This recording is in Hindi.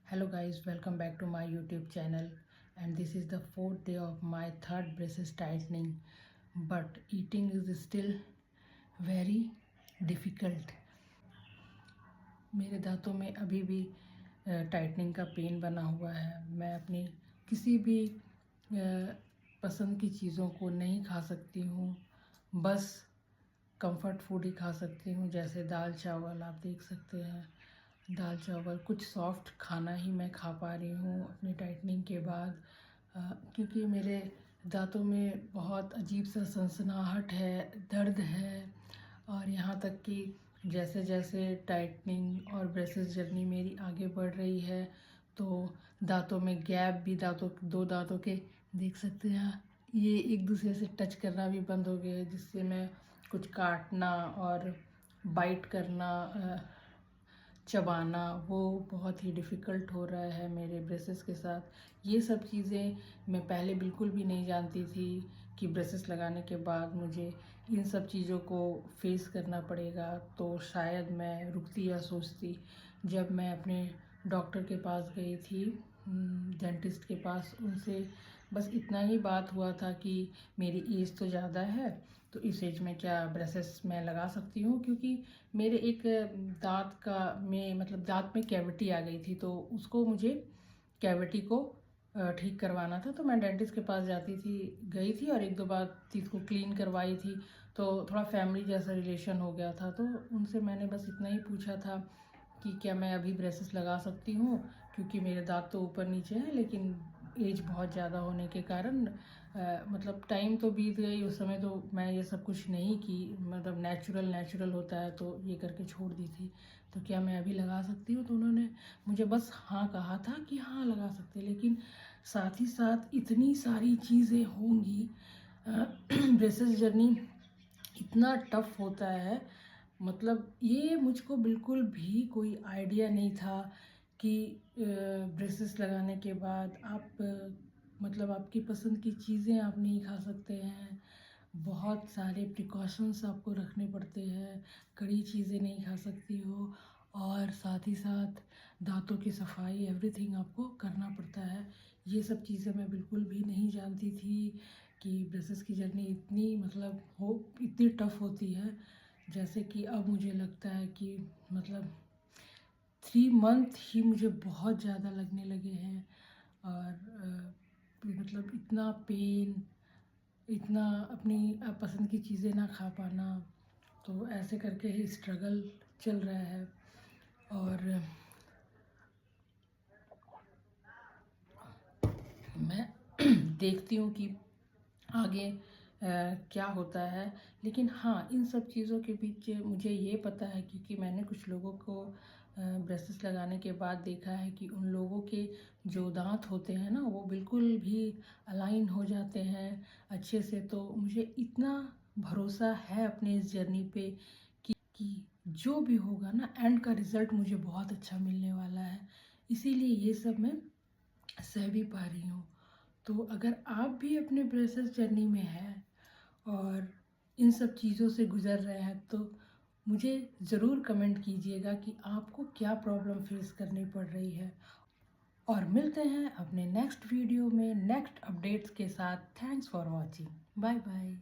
Hello guys, welcome back to my YouTube channel, and this is the fourth day of my third braces tightening, but eating is still very difficult. मेरे दांतों में अभी भी टाइटनिंग का पेन बना हुआ है। मैं अपनी किसी भी पसंद की चीज़ों को नहीं खा सकती हूँ, बस कंफर्ट फूड ही खा सकती हूँ, जैसे दाल चावल। आप देख सकते हैं दाल चावल, कुछ सॉफ्ट खाना ही मैं खा पा रही हूँ अपनी टाइटनिंग के बाद, क्योंकि मेरे दांतों में बहुत अजीब सा सनसनाहट है, दर्द है। और यहाँ तक कि जैसे जैसे टाइटनिंग और ब्रेसेस जर्नी मेरी आगे बढ़ रही है, तो दांतों में गैप भी, दो दांतों के देख सकते हैं, ये एक दूसरे से टच करना भी बंद हो गया है, जिससे मैं कुछ काटना और बाइट करना, चबाना, वो बहुत ही डिफ़िकल्ट हो रहा है मेरे ब्रेसेस के साथ। ये सब चीज़ें मैं पहले बिल्कुल भी नहीं जानती थी कि ब्रेसेस लगाने के बाद मुझे इन सब चीज़ों को फेस करना पड़ेगा, तो शायद मैं रुकती या सोचती। जब मैं अपने डॉक्टर के पास गई थी, डेंटिस्ट के पास, उनसे बस इतना ही बात हुआ था कि मेरी एज तो ज़्यादा है, तो इस एज में क्या ब्रेसेस मैं लगा सकती हूँ, क्योंकि मेरे एक दांत में कैविटी आ गई थी, तो उसको मुझे कैविटी को ठीक करवाना था। तो मैं डेंटिस्ट के पास गई थी और एक दो बार टीथ को क्लीन करवाई थी, तो थोड़ा फैमिली जैसा रिलेशन हो गया था। तो उनसे मैंने बस इतना ही पूछा था कि क्या मैं अभी ब्रेसेस लगा सकती हूँ, क्योंकि मेरे दांत तो ऊपर नीचे हैं, लेकिन एज बहुत ज़्यादा होने के कारण टाइम तो बीत गई, उस समय तो मैं ये सब कुछ नहीं की, नेचुरल होता है तो ये करके छोड़ दी थी। तो क्या मैं अभी लगा सकती हूँ? तो उन्होंने मुझे बस हाँ कहा था कि हाँ लगा सकते, लेकिन साथ ही साथ इतनी सारी चीज़ें होंगी। ब्रेसेस जर्नी इतना टफ होता है, ये मुझको बिल्कुल भी कोई आइडिया नहीं था कि ब्रेसेस लगाने के बाद आपकी पसंद की चीज़ें आप नहीं खा सकते हैं। बहुत सारे प्रिकॉशंस आपको रखने पड़ते हैं, कड़ी चीज़ें नहीं खा सकती हो, और साथ ही साथ दांतों की सफाई, एवरीथिंग आपको करना पड़ता है। ये सब चीज़ें मैं बिल्कुल भी नहीं जानती थी कि ब्रेसेस की जर्नी इतनी टफ़ होती है। जैसे कि अब मुझे लगता है कि 3 मंथ ही मुझे बहुत ज़्यादा लगने लगे हैं, और इतना पेन, इतना अपनी पसंद की चीज़ें ना खा पाना, तो ऐसे करके ही स्ट्रगल चल रहा है। और मैं देखती हूँ कि आगे क्या होता है। लेकिन हाँ, इन सब चीज़ों के बीच मुझे ये पता है, क्योंकि मैंने कुछ लोगों को ब्रेसेस लगाने के बाद देखा है कि उन लोगों के जो दांत होते हैं ना, वो बिल्कुल भी अलाइन हो जाते हैं अच्छे से। तो मुझे इतना भरोसा है अपने इस जर्नी पे कि जो भी होगा ना, एंड का रिज़ल्ट मुझे बहुत अच्छा मिलने वाला है। इसीलिए ये सब मैं सह भी पा रही हूँ। तो अगर आप भी अपने ब्रेसेस जर्नी में हैं और इन सब चीज़ों से गुज़र रहे हैं, तो मुझे ज़रूर कमेंट कीजिएगा कि आपको क्या प्रॉब्लम फेस करनी पड़ रही है। और मिलते हैं अपने नेक्स्ट वीडियो में नेक्स्ट अपडेट्स के साथ। Thanks for watching. Bye bye.